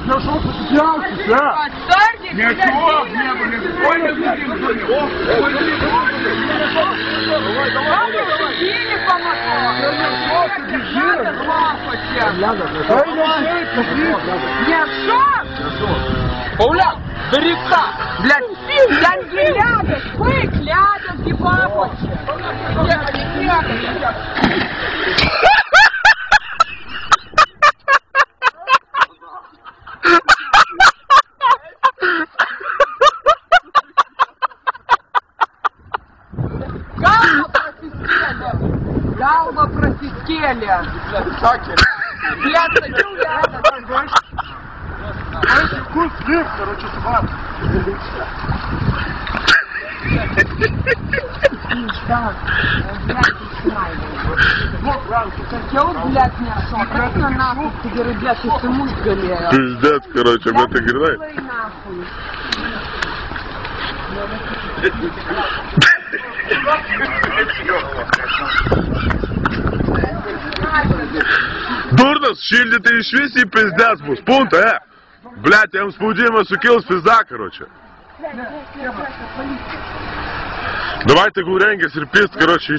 Хорошо, потерялся, да? Ничего, не были. Ой, не Пауляк, берега! Блядь, я не ляга, вы ляга, ебабочка! Галва просистели! Блядь, садил ляга! Курс слив, короче, собак. Блядь, не шо, как на нахуй, тебе, ребят, если муж галея. Пиздец, короче, об это грязь. Дурнос, шильдите и швеси и пиздец, бус, пункт, Блядь, я им спудимо сукил с пизда, короче. Давайте гуренги, серпист, короче,